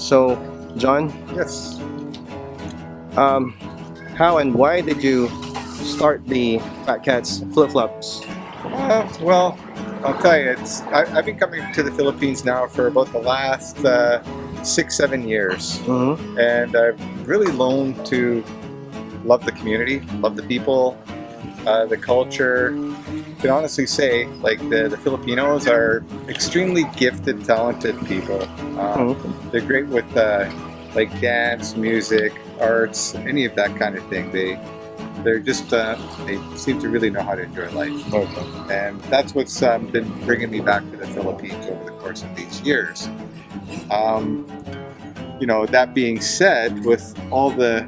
So, John, Yes. how and why did you start the PhatKatz Flipflops? Well, I'll tell you, I've been coming to the Philippines now for about the last 6-7 years, and I've really learned to love the community, love the people, the culture. I can honestly say, like, the Filipinos are extremely gifted, talented people. They're great with like dance, music, arts, any of that kind of thing. They're just they seem to really know how to enjoy life. And that's what's been bringing me back to the Philippines over the course of these years. You know, that being said, with all the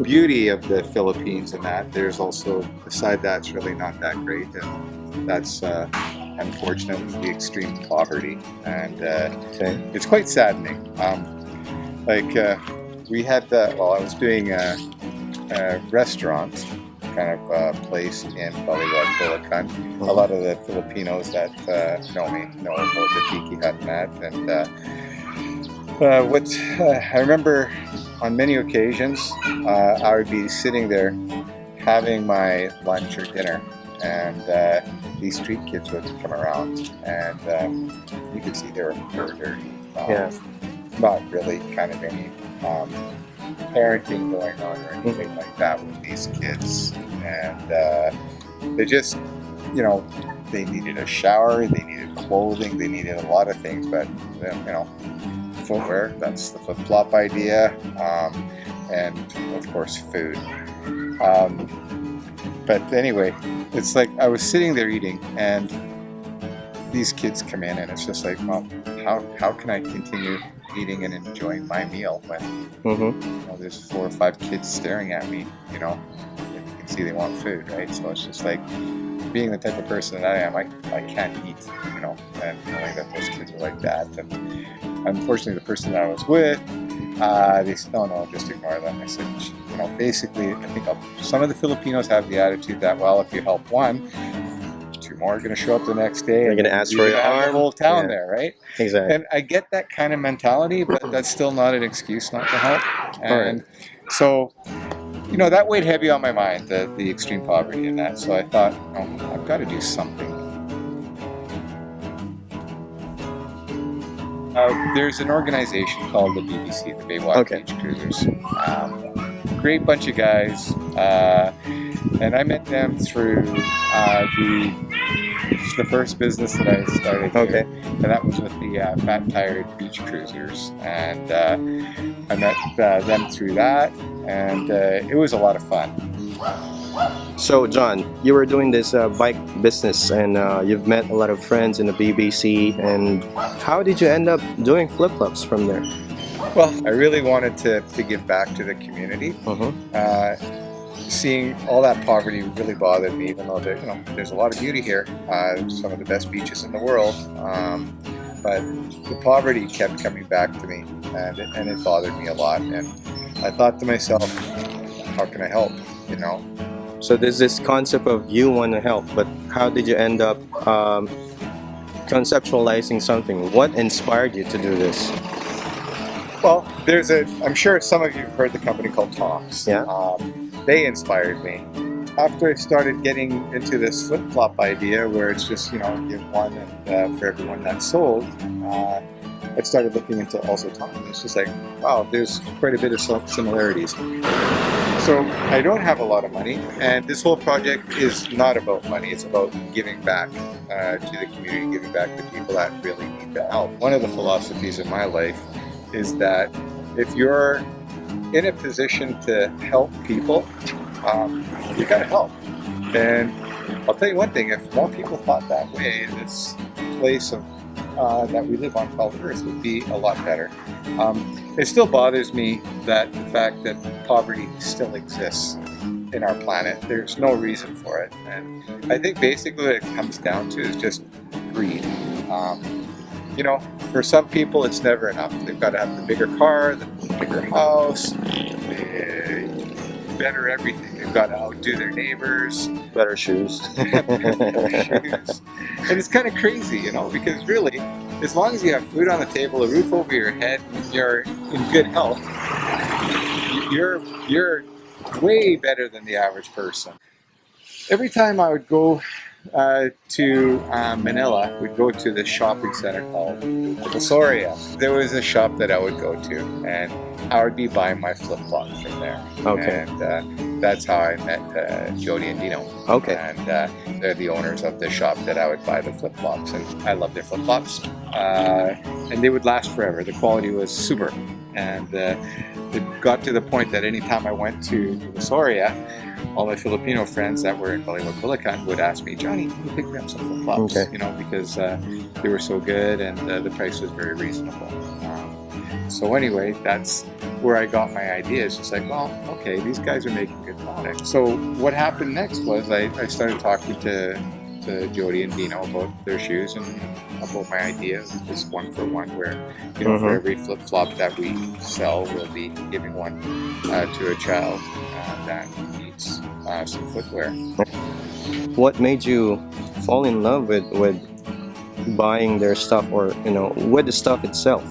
beauty of the Philippines and that, there's also a side that's really not that great, and that's unfortunately the extreme poverty, and it's quite saddening. We had well, I was doing a restaurant kind of place in Baliwag, Bulacan. A lot of the Filipinos that know me know about the Tiki Hut and that, and I remember on many occasions I would be sitting there having my lunch or dinner, and these street kids would come around, and you could see they were dirty. Not really kind of any parenting going on or anything like that with these kids, and they just, you know, they needed a shower, they needed clothing, they needed a lot of things, but you know, footwear, that's the flip-flop idea, and of course food. But anyway, it's like I was sitting there eating, and these kids come in, and it's just like, well, how can I continue eating and enjoying my meal when you know, there's 4 or 5 kids staring at me, you know, and you can see they want food, right? So it's just like, being the type of person that I am, I can't eat, you know, and knowing that those kids are like that. And unfortunately, the person that I was with, they said, no, just ignore them. I said, you know, basically, I think some of the Filipinos have the attitude that, well, if you help one, 2 more are going to show up the next day. They're going to ask for your arm. The whole town there, right? Exactly. And I get that kind of mentality, but that's still not an excuse not to help. And so, you know, that weighed heavy on my mind, the extreme poverty and that. So I thought, oh, I've got to do something. There's an organization called the BBC, the Bae Beach Cruisers. Great bunch of guys, and I met them through the first business that I started here, and that was with the Fat Tired Beach Cruisers, and I met them through that, and it was a lot of fun. So, John, you were doing this bike business, and you've met a lot of friends in the BBC, and how did you end up doing flip-flops from there? Well, I really wanted to give back to the community. Seeing all that poverty really bothered me, even though there's a lot of beauty here, some of the best beaches in the world, but the poverty kept coming back to me, and it bothered me a lot, and I thought to myself, how can I help, you know? So there's this concept of you want to help, but how did you end up conceptualizing something? What inspired you to do this? Well, I'm sure some of you have heard the company called Tom's. They inspired me. After I started getting into this flip-flop idea, where it's just, you know, give one and for everyone that's sold, I started looking into also Tom's. It's just like, wow, there's quite a bit of similarities. So I don't have a lot of money, and this whole project is not about money. It's about giving back to the community, giving back to people that really need the help. One of the philosophies in my life is that if you're in a position to help people, you gotta help. And I'll tell you one thing, if more people thought that way, this place that we live on called Earth would be a lot better. It still bothers me that the fact that poverty still exists in our planet. There's no reason for it. And I think basically what it comes down to is just greed. You know, for some people it's never enough. They've got to have the bigger car, the bigger house, better everything. They've got to outdo their neighbors. Better shoes. Better shoes. And it's kind of crazy, you know, because really, as long as you have food on the table, a roof over your head, you're in good health, you're way better than the average person. Every time I would go to Manila, we'd go to this shopping center called Soria. There was a shop that I would go to, and I would be buying my flip-flops from there. Okay. And that's how I met Jody and Dino. Okay. And they're the owners of the shop that I would buy the flip-flops, and I love their flip-flops. And they would last forever. The quality was super. And it got to the point that anytime I went to Soria, all my Filipino friends that were in Baliwag, Bulacan would ask me, Johnny, can you pick me up some flip-flops? Okay. You know, because they were so good and the price was very reasonable. So anyway, that's where I got my idea. It's just like, well, okay, these guys are making good products. So what happened next was I started talking to Jody and Dino about their shoes and about my idea of this 1-for-1, where, you know, for every flip-flop that we sell, we'll be giving one to a child that needs some footwear. What made you fall in love with buying their stuff, or, you know, with the stuff itself?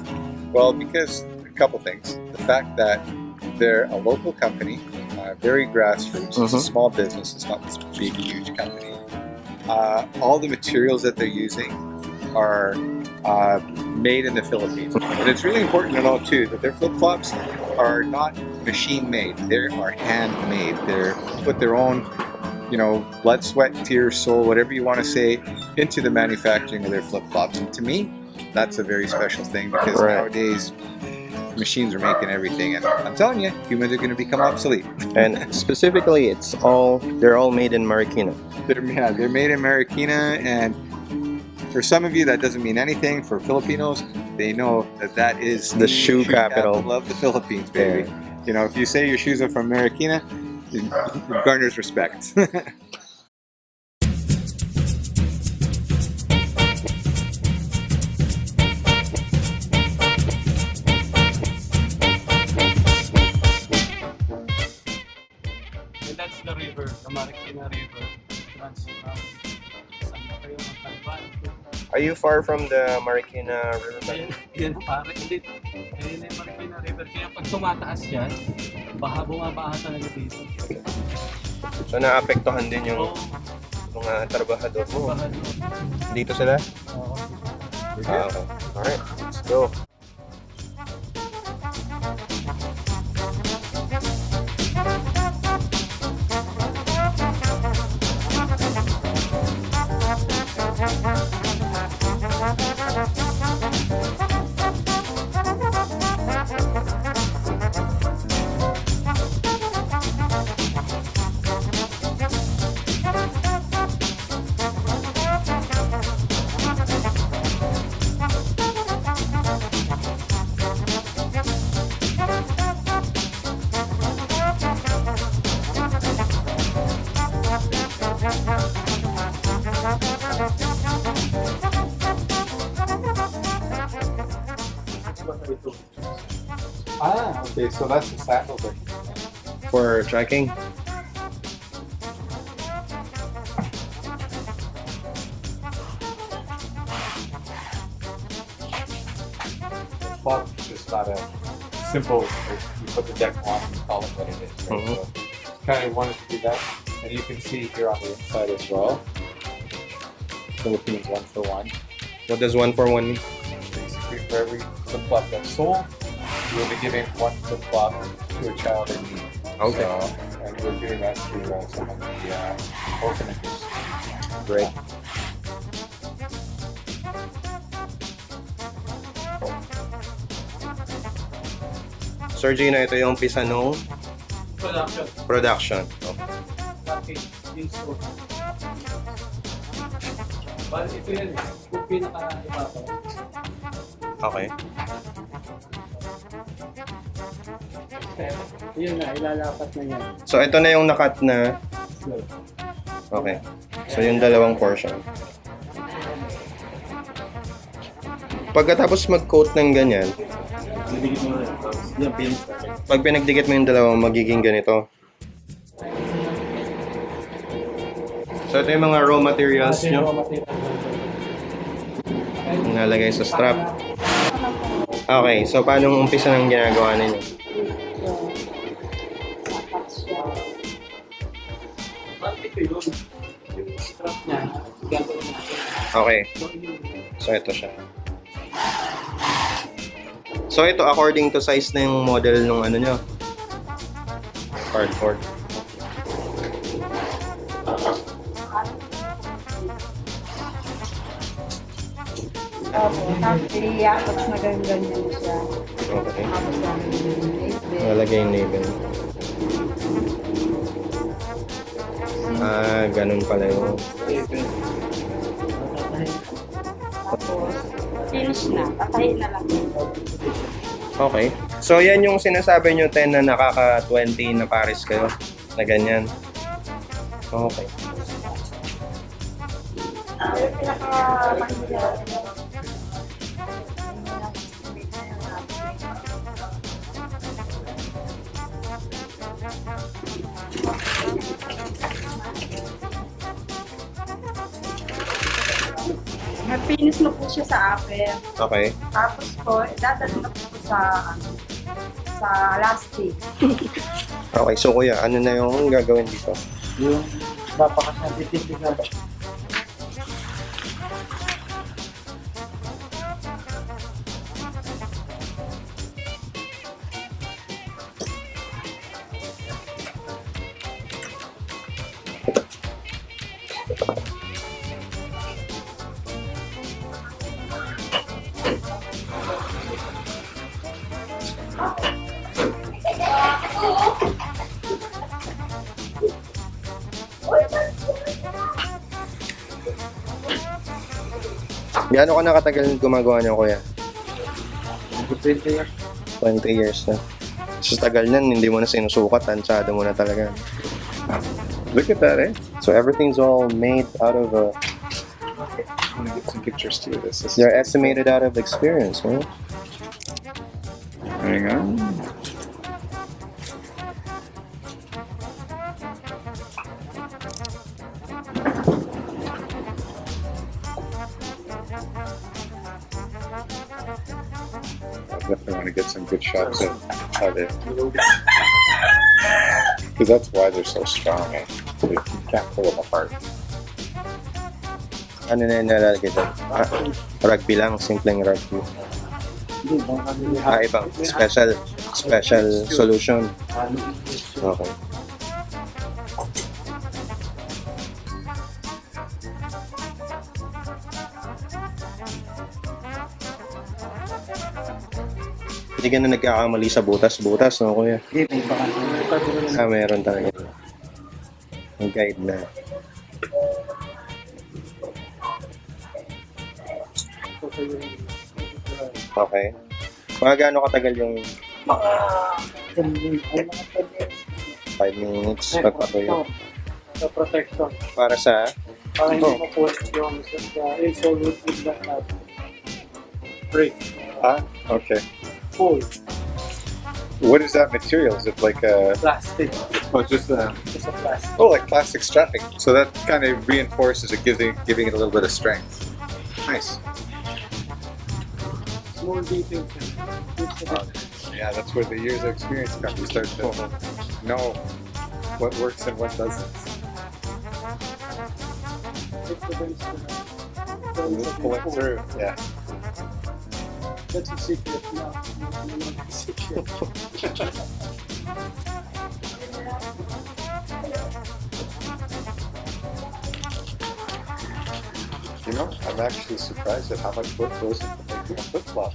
Well, because a couple things. The fact that they're a local company, very grassroots. It's a small business. It's not this big, huge company. All the materials that they're using are made in the Philippines. And it's really important to know too that their flip-flops are not machine-made. They are handmade. They're put their own, you know, blood, sweat, tears, soul, whatever you want to say, into the manufacturing of their flip-flops. And to me, that's a very special thing, because nowadays machines are making everything, and I'm telling you, humans are going to become obsolete. And specifically, they're all made in Marikina. They're made in Marikina, and for some of you that doesn't mean anything. For Filipinos, they know that is the shoe capital of the Philippines, baby. Yeah. You know, if you say your shoes are from Marikina, it garners respect. That's the river, the Marikina River. Are you far from the Marikina River? Yan pare, hindi. Ayun na yung Marikina River. Kaya pag tumataas yan, bumabaha talaga dito. So naapektuhan din yung mga trabahador mo. Dito sila? Oo. Okay. Alright, let's go. Okay, so that's the sandal version. For trekking? Flop is just not a simple, you put the deck on and call it what it is. Right? So kind of wanted to do that. And you can see here on the inside as well, Philippines 1-for-1. What does 1-for-1 mean? Basically, for every flip-flop that's sold, you'll be giving one flip-flop to a child in need. Okay. So, and we're doing that through some of the orphanages. Great. Sir Gino, ito yung umpisa nung production. Okay. Bali, ito yan eh. Yung pinaka-ibabaw. Okay. Yun na, ilalapat na yan. So ito na yung nakat na. Okay. So yung dalawang portion. Pagkatapos mag-coat ng ganyan, pag pinagdikit mo yung dalawang, magiging ganito. So ito yung mga raw materials nyo. Nalagay sa strap. Okay, so paano umpisa ng ginagawa ninyo? Bakit ito yun? Yung strap niya, gagawin natin. Okay, so ito siya. So ito according to size na yung model nung ano nyo? Cardboard. Opo, tapos i-attach na ganyan siya. Okay. Tapos namin yung label. Nalagay yung label. Ah, ganun pala yun. Tapos, finish na. Patayin na lang. Okay. So yan yung sinasabi nyo 10 na nakaka-20 na pares kayo. Na ganyan. Okay. Yung pinaka-mahirap. Mag-finish na po siya sa akin. Okay. Tapos po, dadalhin na po sa lasting. Okay, so kuya, ano na yung gagawin dito? Yung papakas na titigan. Gaano ka nakatagal gumagawa niyo, kuya? 20 years. 20 years na. So tagal nan, hindi mo na sinusukat, tansyado mo na talaga. Look at that, eh? So everything's all made out of I'm gonna get some pictures too of this. they're estimated out of experience, right? Hang on. I definitely want to get some good shots of how they, because that's why they're so strong. Eh? You can't pull them apart. Ano na yung nalalagay doon? Ah, rugby lang, simpleng rugby. Hindi, baka nila. Ah, ibang special solution. Okay. Hindi ka na nagkakamali sa butas-butas, no, kuya? Hindi, baka nila. Ah, meron talaga. May guide na. Okay. Mga gaano katagal yung 5 minutes pagpatuyo? Sa protector. Para sa? Para hindi mapulit yung insole with that break. Ah, okay. Full. What is that material? Is it like a? Plastic. Oh, just a. It's a plastic. Oh, like plastic strapping. So that kind of reinforces it, giving it a little bit of strength. Nice. Small details. Yeah, that's where the years of experience come. You start to know what works and what doesn't. Pull it through. Yeah. That's a secret now. Secret. You know, I'm actually surprised at how much work goes into making a flip-flop.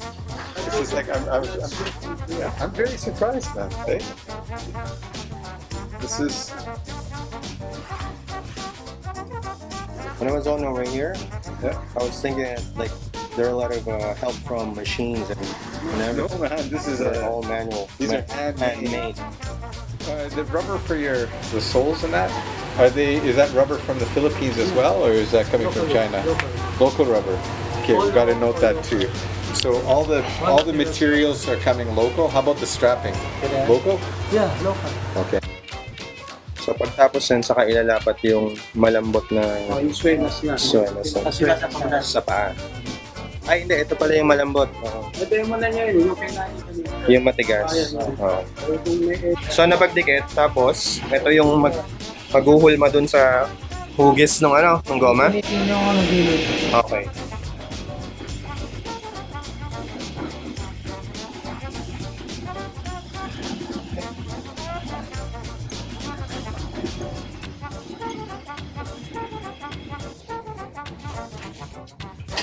This is like I'm very surprised, man. Hey? This is. When I was on over here, Yeah. I was thinking like there are a lot of help from machines and No, everything. man. This is They're a. all manual. These are handmade. handmade. The rubber for the soles and that. Is that rubber from the Philippines as well, or is that coming from China? Local rubber. Okay, we've got to note that too. So all the materials are coming local. How about the strapping? Local? Yeah, local. Okay. So pagtapos yan, saka ilalapat yung malambot na Yung swenas niya. swenas Kasi nasa panglas. sa paa. Ay, hindi. Ito pala yung malambot. Oo. Ito yung muna niya yun, yung kinain kanina. Yung matigas. Oo. So, napagdikit. Tapos, ito yung maghuhulma dun sa hugis ng ano, ng goma? Okay.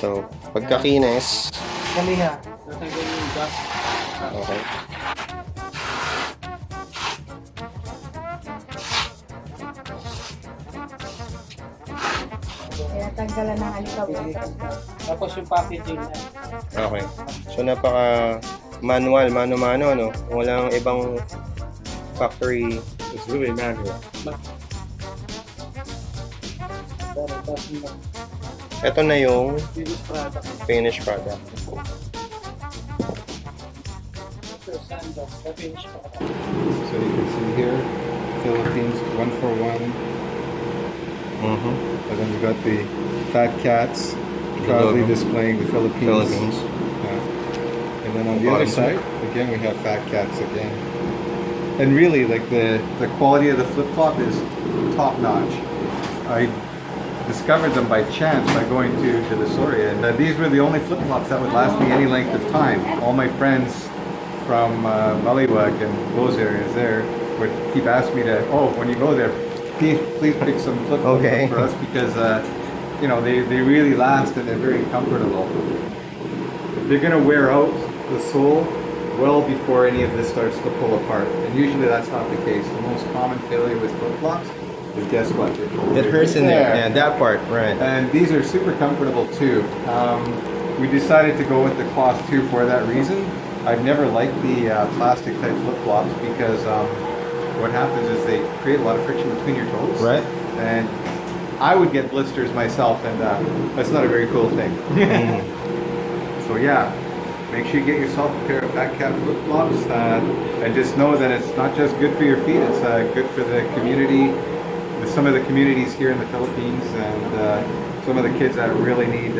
So, pagkakinis, Kanina, natanggal yung gas. okay. Kaya tanggalan ng alikabok. Tapos yung packaging niya. Okay. So, napaka manual, mano-mano, no? Walang ibang factory. It's really manual. Tapos yung Ito na yung finished product. finished product. Ito, sandals, the finished product. So you can see here, Philippines, 1 for 1. Mm-hmm. And then we got the PhatKatz, proudly logo. displaying the Philippines. Philippines. Yeah. And then on the other side, again, we have PhatKatz again. And really, like the quality of the flip-flop is top notch. I discovered them by chance by going to the Soria, and these were the only flip-flops that would last me any length of time. All my friends from Maliwag and those areas there would keep asking me to, oh, when you go there, please pick some flip-flops Okay. for us because you know they really last and they're very comfortable. They're gonna wear out the sole well before any of this starts to pull apart, and usually that's not the case. The most common failure with flip-flops is guess what? It hurts in there. Yeah, that part, right. And these are super comfortable too. We decided to go with the cloth too for that reason. I've never liked the plastic type flip-flops because what happens is they create a lot of friction between your toes. Right. And I would get blisters myself, and that's not a very cool thing. So yeah, make sure you get yourself a pair of PhatKatz flip-flops, and just know that it's not just good for your feet, it's good for the community, some of the communities here in the Philippines, and some of the kids that really need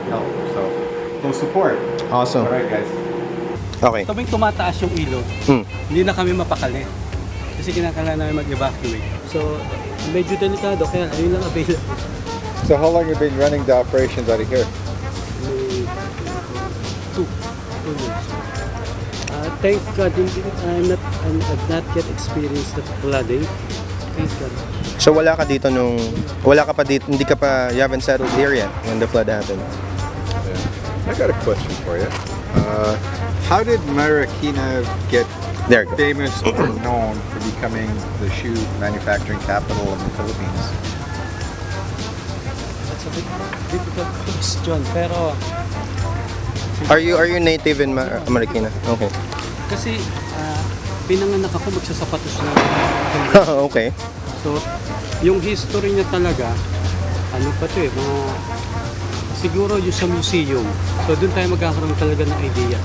help. So support. Awesome. All right, guys. Okay. Tuwing tumataas yung ilog, hindi na kami mapakali. Kasi kinakailangan namin mag-evacuate. So, medyo delikado, kaya ayun lang available. So how long have you been running the operations out of here? 2 years. Thank God, I've not yet experienced the flooding. Thank God. So wala ka dito hindi ka pa, you haven't settled here yet when the flood happened. I got a question for you. How did Marikina get There you go. famous or known for becoming the shoe manufacturing capital of the Philippines? That's a big, difficult question. Pero, Are you native in Marikina? Okay. kasi, pinanganak ako magsasapatos na. Okay. So, yung history niya talaga, ano pa to mga, siguro yung sa museum. So, doon tayo magkakaroon talaga ng idea.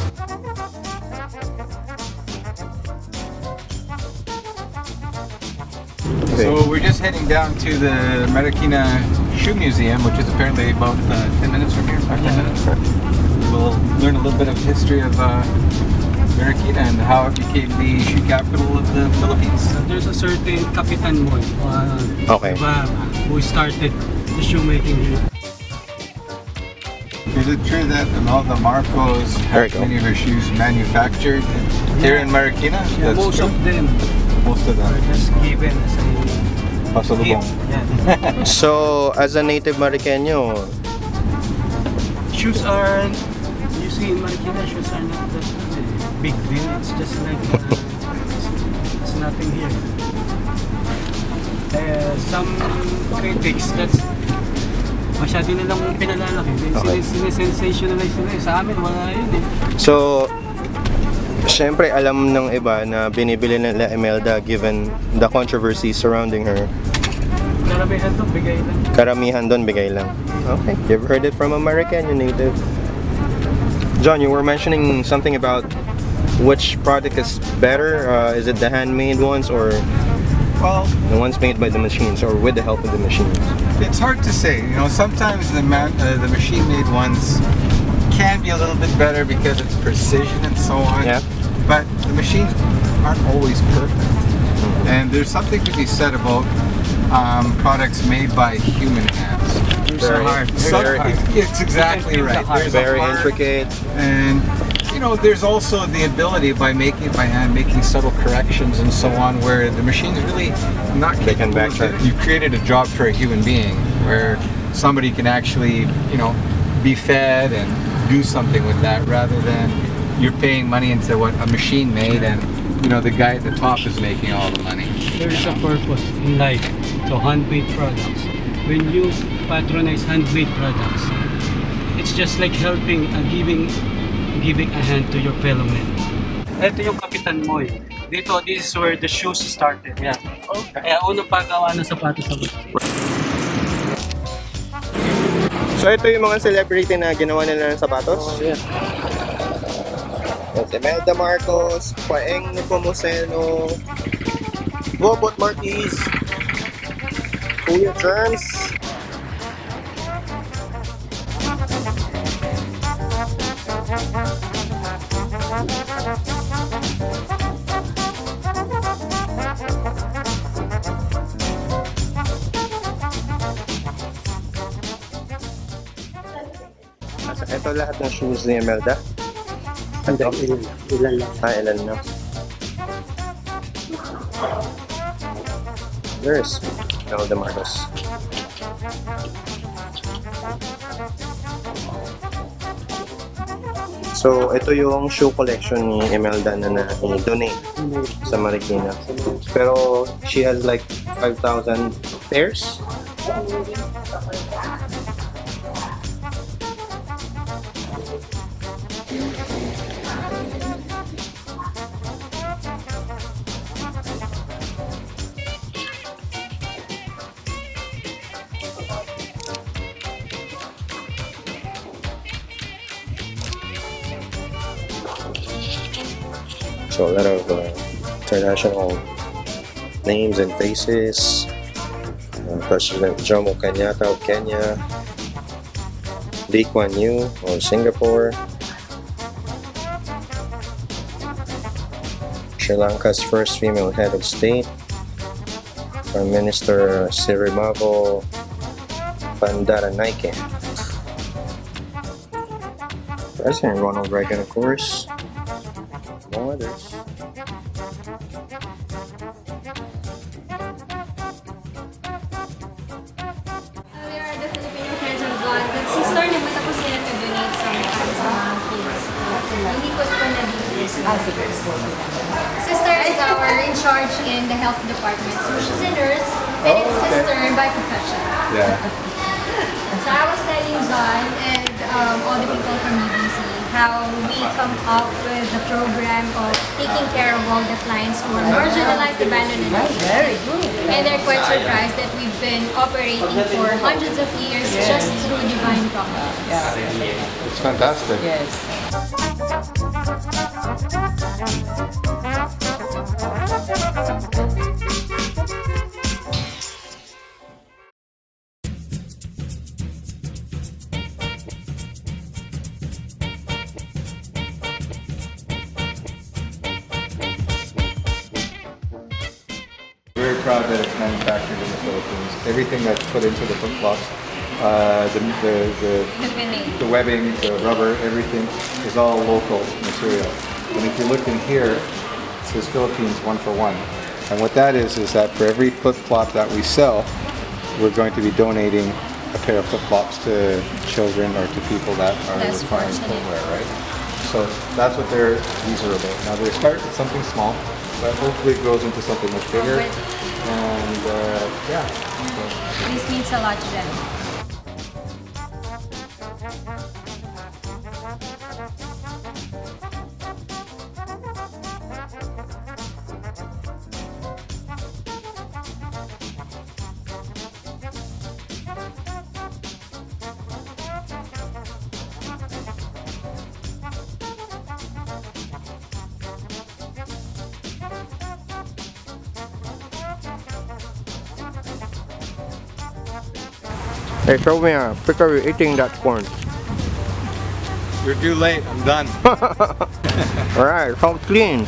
So we're just heading down to the Marikina Shoe Museum, which is apparently about 10 minutes from here. 5-10 minutes. We'll learn a little bit of history of Marikina and how it became the shoe capital of the Philippines. So, there's a certain Kapitan Moy, Okay. who started the shoemaking here. Is it true that Imelda Marcos There had you go. many of her shoes manufactured here in Marikina? Yeah, That's most true. of them Most of are them. just given as a Pasalubong. gift. Yeah. So as a native Mariqueño, Shoes are, you see in Marikina, shoes are not that big deal. It's just like, it's nothing here. Some critics, that's masyado nilang pinalalaki. Okay. Sinesensationalize nila. Sa amin, wala yun eh. so syempre alam ng iba na binibili nila Imelda given the controversy surrounding her. Karamihan to, bigay lang. Karamihan doon bigay lang. Okay, you've heard it from a Mariqueño native. John, you were mentioning something about which product is better. Is it the handmade ones or Well, the ones made by the machines or with the help of the machines? it's hard to say. You know, sometimes the machine-made ones can be a little bit better because it's precision and so on. Yeah. But the machines aren't always perfect. And there's something to be said about products made by human hands. Very hard. It's exactly right. There's a Very heart, intricate. and you know, there's also the ability by making it by hand, making subtle corrections and so on, where the machine's really not They can capable. backtrack. You've created a job for a human being where somebody can actually, you know, be fed and do something with that, rather than you're paying money into what a machine made, and you know the guy at the top is making all the money. There is a purpose in life. So handmade products. When you patronize handmade products, it's just like helping and giving a hand to your fellow man. Ito yung kapitan mo eh. Dito, this is where the shoes started. Yeah. Okay. Kaya unang paggawa ng sapatos sa gusto. So ito yung mga celebrity na ginawa nila ng sapatos. Oh, yeah. Si Imelda Marcos, Paeng Nepomuceno, Robot Marquez, Kuya Germs. Ito lahat ng shoes ni Imelda. Ilan lang. Ilan na. There's Imelda Marcos. So, ito yung shoe collection ni Imelda na na-donate sa Marikina. Pero, she has like 5,000 pairs. So a lot of international names and faces. President Jomo Kenyatta of Kenya, Lee Kuan Yew of Singapore, Sri Lanka's first female head of state, Prime Minister Sirimavo Bandaranaike, President Ronald Reagan, of course. No others. There are the Filipino friends of God. Nag-sister naman tapos sila nag-donate sa mga kids. Hindi ko pa na-details. Sister is our in charge in the health department. So she's a nurse and it's sister by profession. Yeah. So I was telling John and all the people from UBC how we come up with the program of taking care of all the clients who are marginalized, abandoned, and very good. And they're quite surprised that we've been operating for hundreds of years just through divine providence. It's fantastic. Very proud that it's manufactured in the Philippines. Everything that's put into the flip-flops, the webbing, the rubber, everything is all local material. And if you look in here, it says Philippines 1 for 1. And what that is that for every flip-flop that we sell, we're going to be donating a pair of flip-flops to children or to people that are Less requiring fortunate. footwear, right? So that's what these are about. Now they start with something small, but hopefully it grows into something much bigger. And yeah. So. This means a lot to them. Hey, show me a picture of you eating that corn. You're too late. I'm done. Alright, home clean.